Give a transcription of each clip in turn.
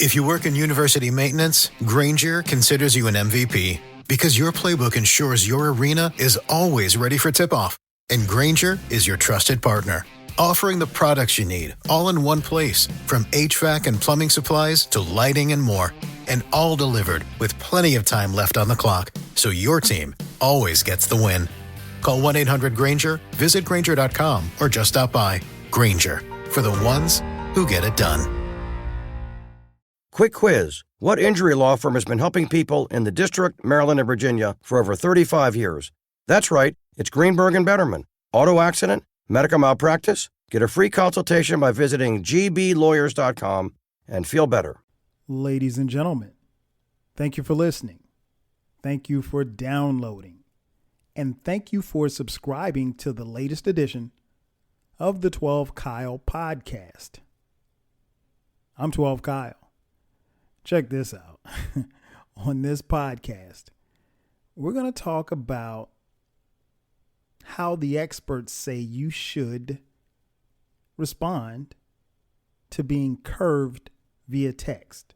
If you work in university maintenance, Granger considers you an MVP because your playbook ensures your arena is always ready for tip-off. And Granger is your trusted partner, offering the products you need all in one place, from HVAC and plumbing supplies to lighting and more. And all delivered with plenty of time left on the clock, so your team always gets the win. Call 1-800-GRANGER, visit Granger.com, or just stop by. Granger, for the ones who get it done. Quick quiz. What injury law firm has been helping people in the District, Maryland, and Virginia for over 35 years? That's right. It's Greenberg and Betterman. Auto accident? Medical malpractice? Get a free consultation by visiting gblawyers.com and feel better. Ladies and gentlemen, thank you for listening. Thank you for downloading. And thank you for subscribing to the latest edition of the 12 Kyle podcast. I'm 12 Kyle. Check this out. On this podcast, we're going to talk about how the experts say you should respond to being curved via text.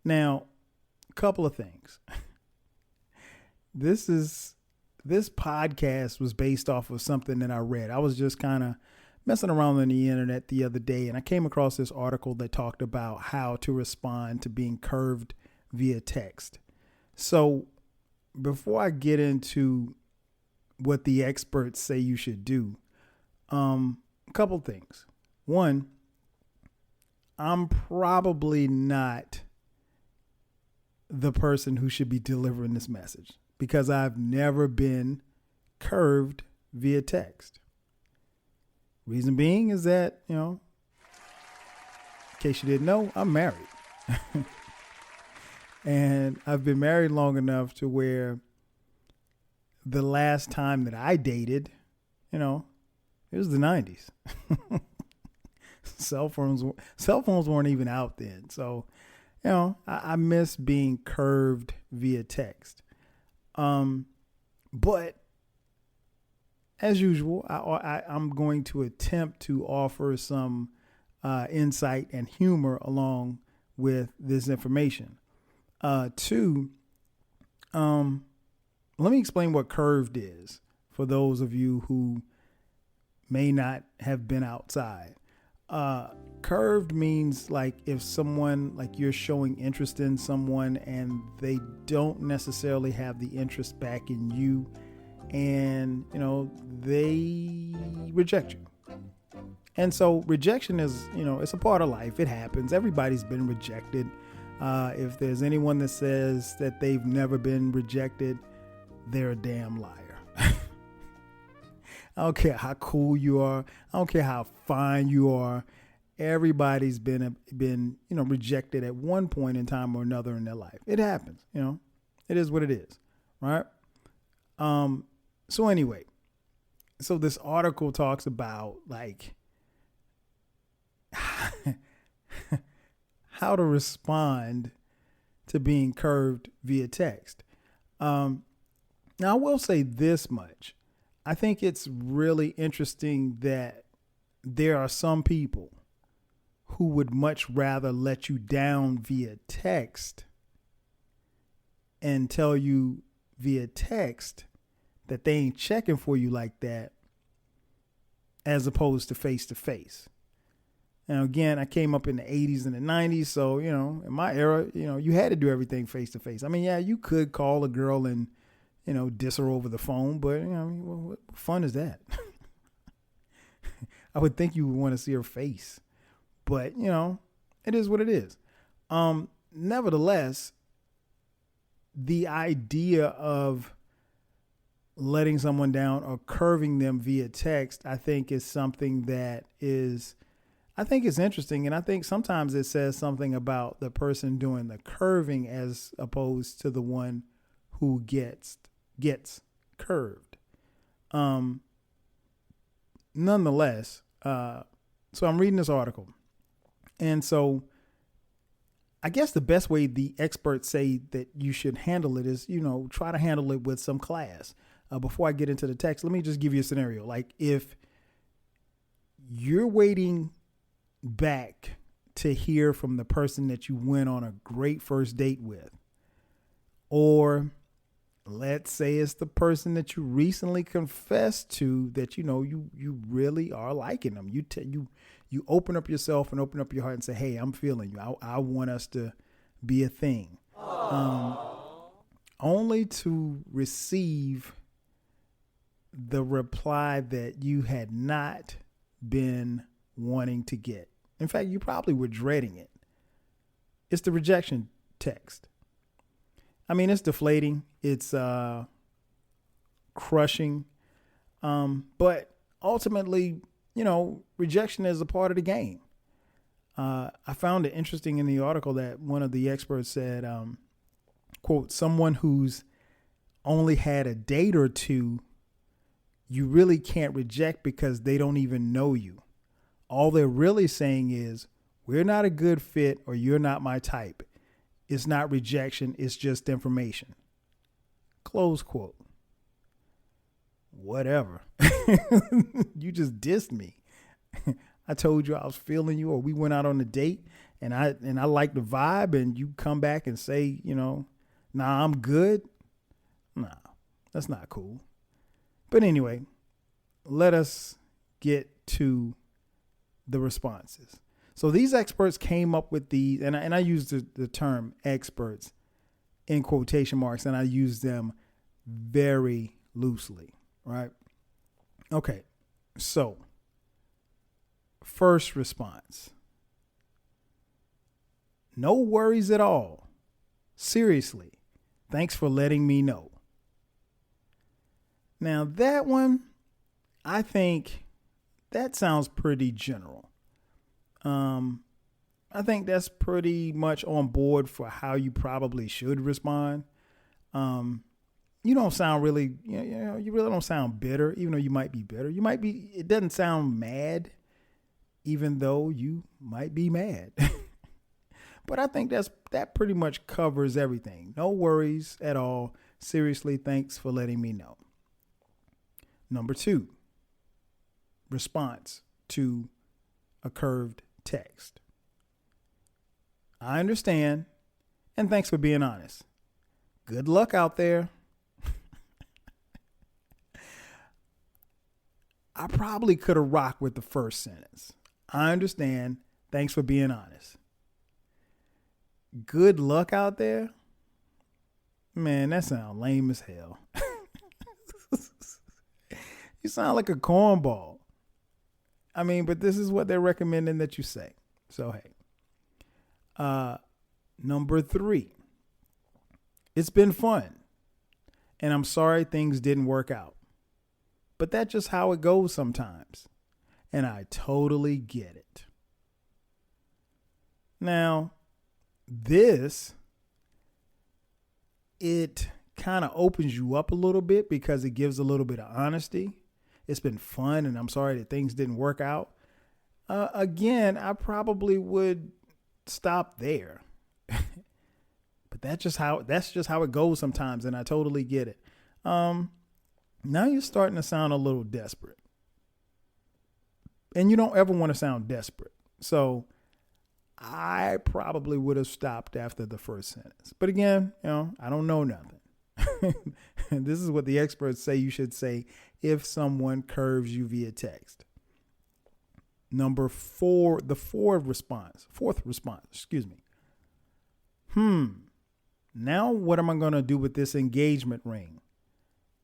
Now, a couple of things. This podcast was based off of something that I read. I was just kind of messing around on the internet the other day, and I came across this article that talked about how to respond to being curved via text. So before I get into what the experts say you should do, a couple things. One, I'm probably not the person who should be delivering this message because I've never been curved via text. Reason being is that, in case you didn't know, I'm married. And I've been married long enough to where the last time that I dated, it was the 90s. Cell phones weren't even out then. So, I miss being curved via text. But as usual, I'm going to attempt to offer some insight and humor along with this information. Two, let me explain what curved is for those of you who may not have been outside. Curved means like if someone, like you're showing interest in someone and they don't necessarily have the interest back in you, and they reject you. And so rejection is, it's a part of life. It happens. Everybody's been rejected. If there's anyone that says that they've never been rejected, they're a damn liar. I don't care how cool you are. I don't care how fine you are. Everybody's been rejected at one point in time or another in their life. It happens. It is what it is. Right. So anyway, so this article talks about like how to respond to being curved via text. Now I will say this much. I think it's really interesting that there are some people who would much rather let you down via text and tell you via text that they ain't checking for you like that, as opposed to face to face. Now, again, I came up in the 80s and the 90s. So, in my era, you had to do everything face to face. I mean, yeah, you could call a girl and, diss her over the phone, but, what fun is that? I would think you would want to see her face, but, it is what it is. Nevertheless, the idea of letting someone down or curving them via text, I think is something that is, I think it's interesting. And I think sometimes it says something about the person doing the curving as opposed to the one who gets curved. Nonetheless, so I'm reading this article. And so I guess the best way the experts say that you should handle it is, try to handle it with some class. Before I get into the text, let me just give you a scenario. Like if you're waiting back to hear from the person that you went on a great first date with. Or let's say it's the person that you recently confessed to that, you really are liking them. You open up yourself and open up your heart and say, hey, I'm feeling you. I want us to be a thing. Only to receive the reply that you had not been wanting to get. In fact, you probably were dreading it. It's the rejection text. I mean, it's deflating. It's crushing. But ultimately, rejection is a part of the game. I found it interesting in the article that one of the experts said, quote, someone who's only had a date or two, you really can't reject because they don't even know you. All they're really saying is, we're not a good fit or you're not my type. It's not rejection. It's just information. Close quote. Whatever. You just dissed me. I told you I was feeling you, or we went out on a date and I liked the vibe, and you come back and say, nah, I'm good. Nah, that's not cool. But anyway, let us get to the responses. So these experts came up with these, and I use the term experts in quotation marks, and I use them very loosely, right? Okay, so first response. No worries at all. Seriously, thanks for letting me know. Now that one, I think that sounds pretty general. I think that's pretty much on board for how you probably should respond. You don't sound really, you really don't sound bitter, even though you might be bitter. It doesn't sound mad, even though you might be mad. But I think that pretty much covers everything. No worries at all. Seriously, thanks for letting me know. Number 2, response to a curved text. I understand, and thanks for being honest. Good luck out there. I probably could have rocked with the first sentence. I understand, thanks for being honest. Good luck out there? Man, that sounds lame as hell. You sound like a cornball. I mean, but this is what they're recommending that you say. So, hey. Number 3. It's been fun. And I'm sorry things didn't work out. But that's just how it goes sometimes. And I totally get it. Now, it kind of opens you up a little bit because it gives a little bit of honesty. It's been fun, and I'm sorry that things didn't work out. Again, I probably would stop there. But that's just how it goes sometimes, and I totally get it. Now you're starting to sound a little desperate. And you don't ever want to sound desperate. So I probably would have stopped after the first sentence. But again, I don't know nothing. This is what the experts say you should say if someone curves you via text. Number 4, the fourth response, excuse me. Now what am I going to do with this engagement ring?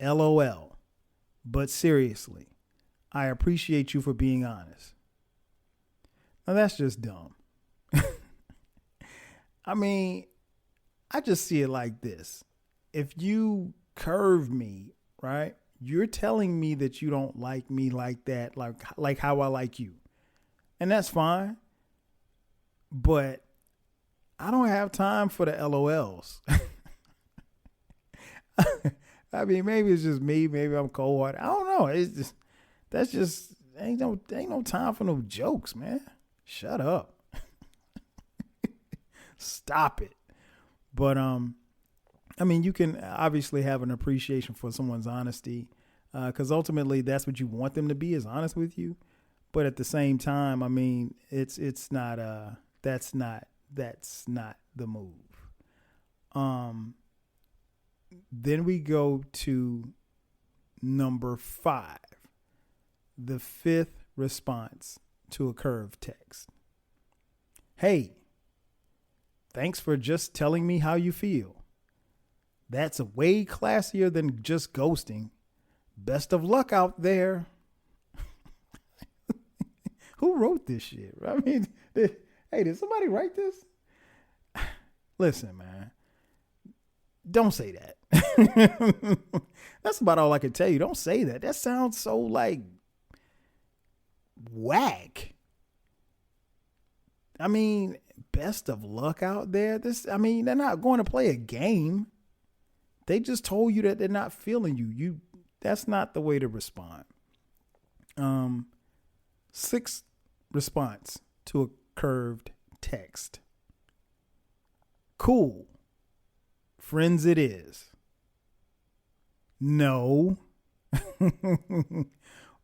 LOL. But seriously, I appreciate you for being honest. Now that's just dumb. I mean, I just see it like this. If you curve me, right, you're telling me that you don't like me like that, like how I like you. And that's fine. But I don't have time for the LOLs. I mean, maybe it's just me. Maybe I'm cold-hearted. I don't know. It's just, ain't no time for no jokes, man. Shut up. Stop it. But, I mean, you can obviously have an appreciation for someone's honesty, because ultimately that's what you want them to be, is honest with you. But at the same time, I mean, that's That's not the move. Then we go to number 5, the 5th response to a curved text. Hey, thanks for just telling me how you feel. That's way classier than just ghosting. Best of luck out there. Who wrote this shit? I mean, did somebody write this? Listen, man. Don't say that. That's about all I can tell you. Don't say that. That sounds so like whack. I mean, best of luck out there. They're not going to play a game. They just told you that they're not feeling you. That's not the way to respond. 6th response to a curved text. Cool. Friends it is. No.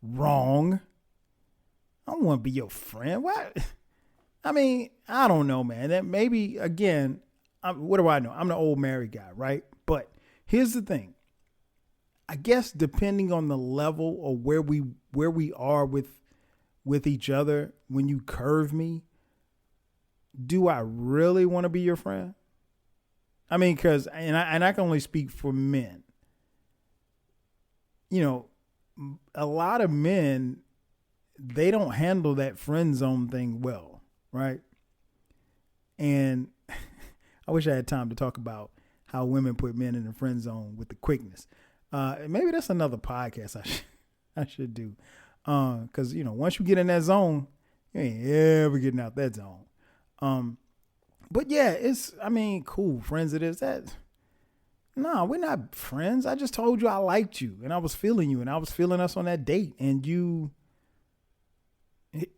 Wrong. I don't want to be your friend. What? I mean, I don't know, man. That maybe, again, what do I know? I'm the old married guy, right? But here's the thing. I guess depending on the level or where we are with each other, when you curve me, do I really want to be your friend? I mean, because, and I can only speak for men. You know, a lot of men, they don't handle that friend zone thing well, right? And I wish I had time to talk about how women put men in the friend zone with the quickness. Maybe that's another podcast I should do. Because, you know, once you get in that zone, you ain't ever getting out that zone. But yeah, cool. Friends it is. No, we're not friends. I just told you I liked you and I was feeling you and I was feeling us on that date and you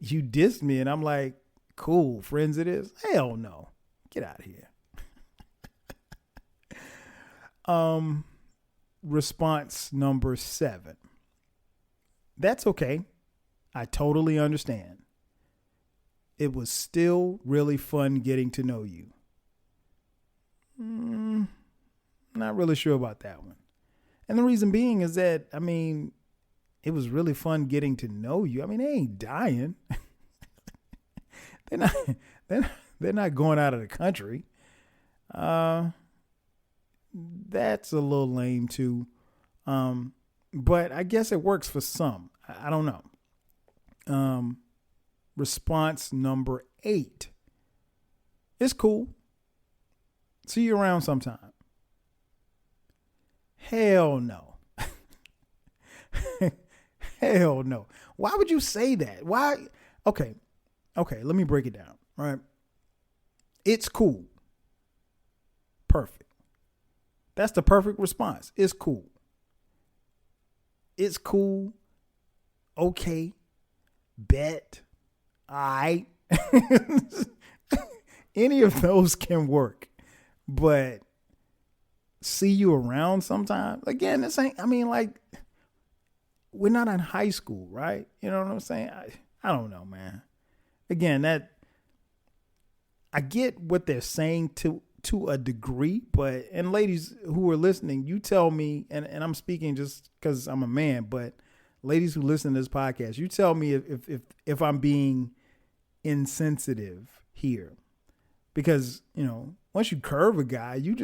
dissed me and I'm like, cool, friends it is. Hell no. Get out of here. Response number 7. That's okay. I totally understand. It was still really fun getting to know you. Not really sure about that one. And the reason being is that, it was really fun getting to know you. They ain't dying. They're not going out of the country. That's a little lame too. But I guess it works for some. I don't know. Response number 8. It's cool. See you around sometime. Hell no. Hell no. Why would you say that? Why? Okay, let me break it down. All right. It's cool. Perfect. That's the perfect response. It's cool. It's cool. Okay. Bet. All right. Any of those can work. But see you around sometime. Again, this ain't, we're not in high school, right? You know what I'm saying? I don't know, man. Again, I get what they're saying to a degree, but, and ladies who are listening, you tell me, and I'm speaking just because I'm a man, but ladies who listen to this podcast, you tell me if I'm being insensitive here. Because, once you curve a guy, you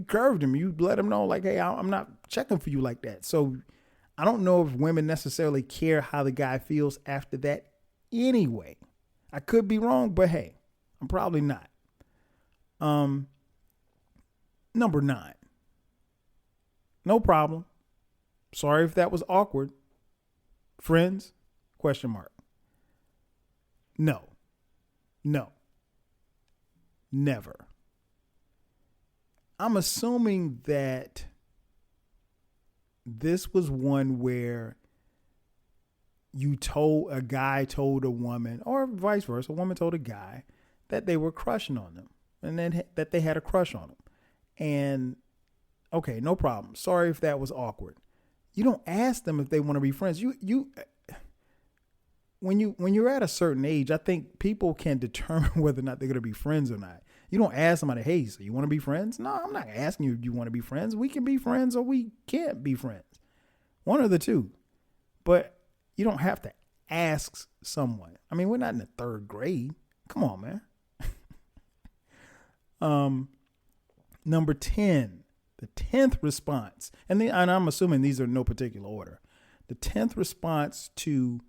curved him. You let him know, like, hey, I'm not checking for you like that. So I don't know if women necessarily care how the guy feels after that anyway. I could be wrong, but hey, I'm probably not. Number 9. No problem. Sorry if that was awkward. Friends? ? No. Never. I'm assuming that this was one where a guy told a woman, or vice versa, a woman told a guy that they were crushing on them and then that they had a crush on him. And okay, no problem. Sorry if that was awkward. You don't ask them if they want to be friends. when you're at a certain age, I think people can determine whether or not they're going to be friends or not. You don't ask somebody, hey, so you want to be friends? No, I'm not asking you if you want to be friends. We can be friends or we can't be friends. One of the two. But you don't have to ask someone. I mean, we're not in the third grade. Come on, man. Number 10, the 10th response. And I'm assuming these are in no particular order. The 10th response to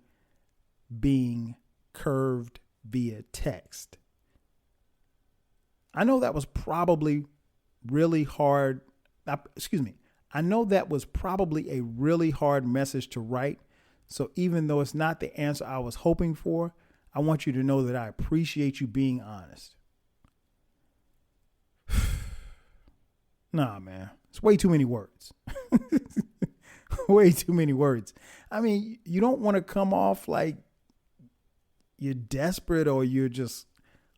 being curved via text. I know that was probably really hard. I know that was probably a really hard message to write. So even though it's not the answer I was hoping for, I want you to know that I appreciate you being honest. Nah, man, it's way too many words. Way too many words. I mean, you don't want to come off like you're desperate or you're just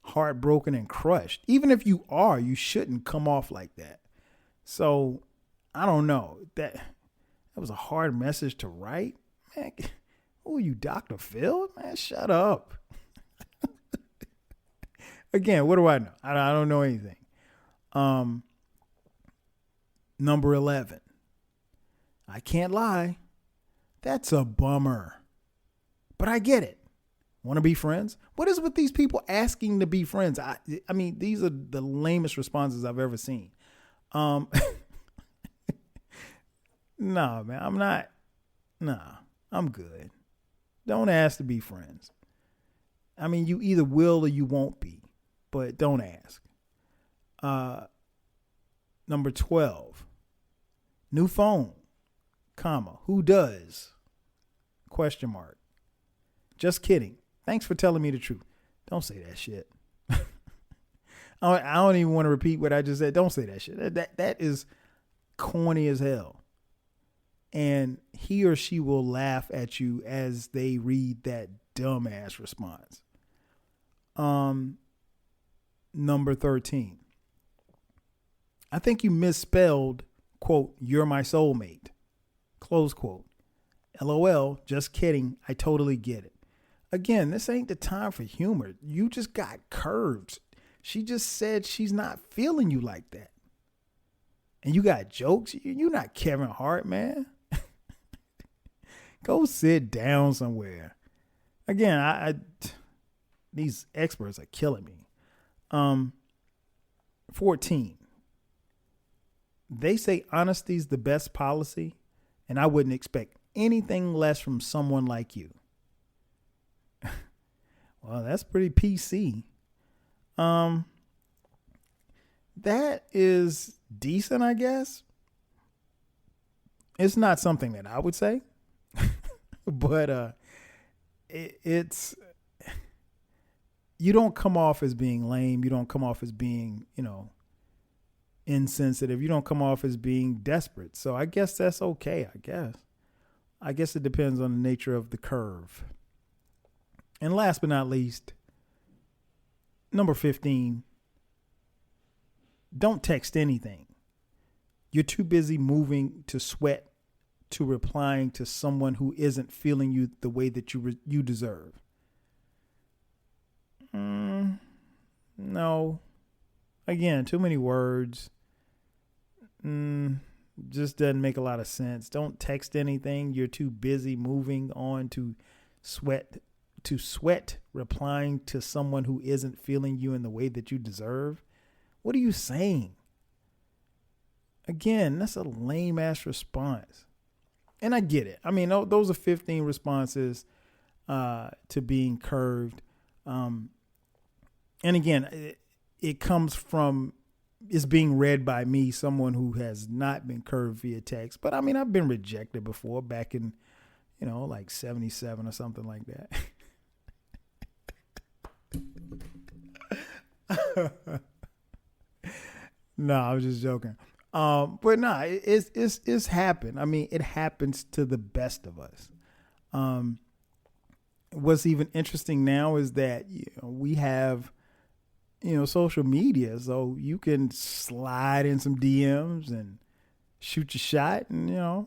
heartbroken and crushed. Even if you are, you shouldn't come off like that. So I don't know. That was a hard message to write. Man, who are you, Dr. Phil? Man, shut up. Again, what do I know? I don't know anything. Number 11. I can't lie. That's a bummer. But I get it. Want to be friends? What is with these people asking to be friends? I mean, these are the lamest responses I've ever seen. No, man, I'm not. Nah, I'm good. Don't ask to be friends. I mean, you either will or you won't be, but don't ask. Number 12. New phone, comma, who does? Question mark. Just kidding. Thanks for telling me the truth. Don't say that shit. I don't even want to repeat what I just said. Don't say that shit. That is corny as hell. And he or she will laugh at you as they read that dumbass response. Number 13. I think you misspelled, quote, you're my soulmate, close quote. LOL, just kidding. I totally get it. Again, this ain't the time for humor. You just got curves. She just said she's not feeling you like that. And you got jokes. You're not Kevin Hart, man. Go sit down somewhere. Again, I these experts are killing me. 14. They say honesty's the best policy, and I wouldn't expect anything less from someone like you. Well, that's pretty PC. That is decent, I guess. It's not something that I would say, but it's you don't come off as being lame. You don't come off as being, insensitive. You don't come off as being desperate. So I guess that's okay. I guess it depends on the nature of the curve. And last but not least, number 15, don't text anything. You're too busy moving to sweat to replying to someone who isn't feeling you the way that you deserve. No. Again, too many words. Just doesn't make a lot of sense. Don't text anything. You're too busy moving on to sweat replying to someone who isn't feeling you in the way that you deserve. What are you saying? Again, that's a lame ass response. And I get it. I mean, those are 15 responses to being curved. And again, it comes from, it's being read by me, someone who has not been curved via text. But I mean, I've been rejected before back in, like 77 or something like that. No, I was just joking. But no, it's happened. I mean, it happens to the best of us. What's even interesting now is that we have, social media, so you can slide in some DMs and shoot your shot, and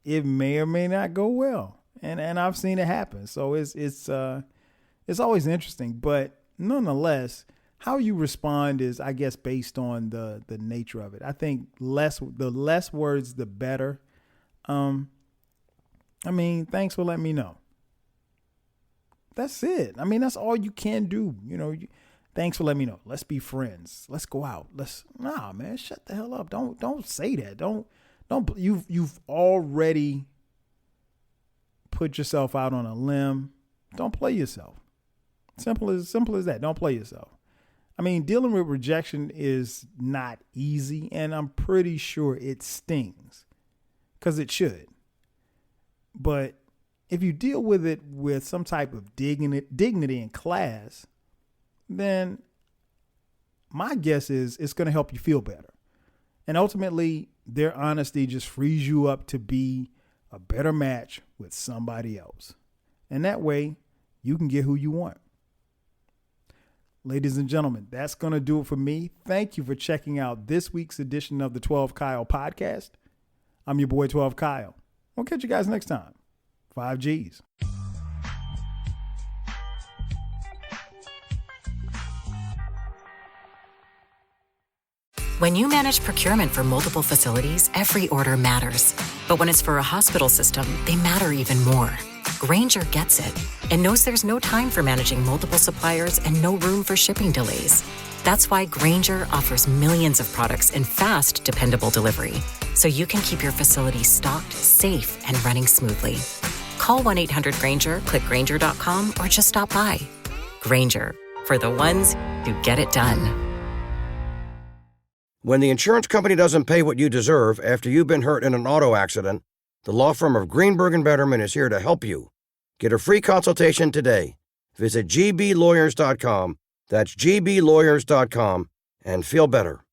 it may or may not go well. and I've seen it happen. So it's always interesting, but nonetheless, how you respond is, I guess, based on the nature of it. I think the less words, the better. Thanks for letting me know. That's it. That's all you can do. Thanks for letting me know. Let's be friends. Let's go out. Nah, man, shut the hell up. Don't say that. Don't. You've already put yourself out on a limb. Don't play yourself. Simple as that. Don't play yourself. Dealing with rejection is not easy, and I'm pretty sure it stings, because it should. But if you deal with it with some type of dignity and class, then my guess is it's going to help you feel better. And ultimately, their honesty just frees you up to be a better match with somebody else. And that way, you can get who you want. Ladies and gentlemen, that's going to do it for me. Thank you for checking out this week's edition of the 12 Kyle podcast. I'm your boy, 12 Kyle. We'll catch you guys next time. 5 Gs. When you manage procurement for multiple facilities, every order matters. But when it's for a hospital system, they matter even more. Grainger gets it and knows there's no time for managing multiple suppliers and no room for shipping delays. That's why Grainger offers millions of products in fast, dependable delivery, so you can keep your facility stocked, safe, and running smoothly. Call 1-800-GRAINGER, click Grainger.com, or just stop by. Grainger, for the ones who get it done. When the insurance company doesn't pay what you deserve after you've been hurt in an auto accident, the law firm of Greenberg & Betterman is here to help you. Get a free consultation today. Visit gblawyers.com. That's gblawyers.com, and feel better.